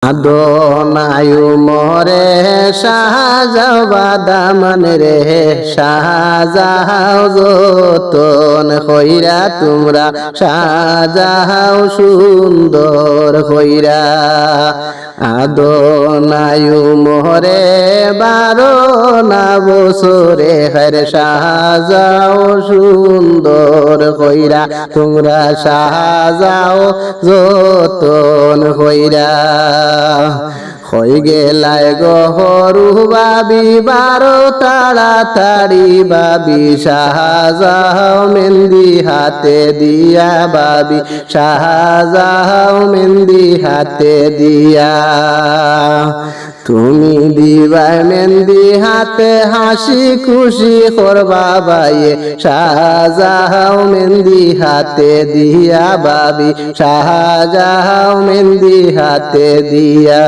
আদনায়ু মরে সাজাও বাদামান রে সাজাও যতন কইরা তোমরা সাজাও সুন্দর কইরা আদনায়ু মরে 12 না বছরে হর সাজাও সুন্দর কইরা তোমরা সাজাও যতন কইরা হই গেলায় গহরু বাবি 12 তাড়াতাড়ি বাবি সাজাও মেহেন্দি হাতে দিয়া বাবি সাজাও মেহেন্দি হাতে দিয়া তুমি দিবাই মেহেন্দি হাতে হাসি খুশি করবা বাইয়ে সাজাও মেহেন্দি হাতে দিয়া বাবি সাজাও মেহেন্দি হাতে দিয়া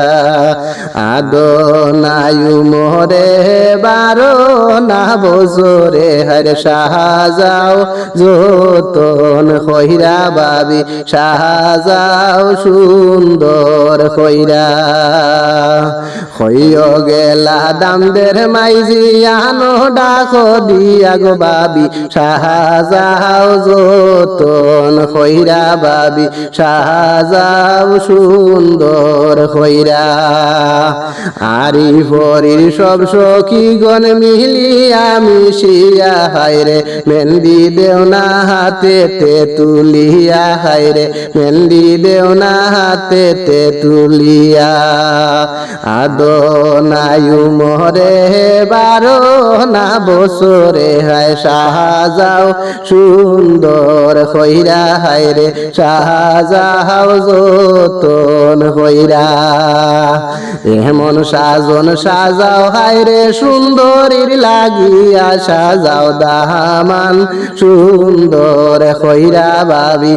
আদনায়ু মরে 12 না বছরে হর সাজাও যতন কইরা বাবি সাজাও সুন্দর কইরা হইও গেলা দামদের মাইজি আনো ডাকো দিয়া গো বাবি সাজাও যতন কইরা বাবি সাজাও সুন্দর কইরা আরি ফরির সব সখী গণ মিলিয়া মিশিয়া হায়রে মেহেন্দি দেও না হাতে তে তুলিয়া হায়রে মেহেন্দি দেও না হাতে তে তুলিয়া আদনায়ু মরে 12 না বছরে হায় সাজাও সুন্দর কইরা হায়রে সাজাও যতন কইরা এমন সাজন সাজাও হায়রে সুন্দরীর লাগিয়া সাজাও দামান সুন্দর কইরা বাবি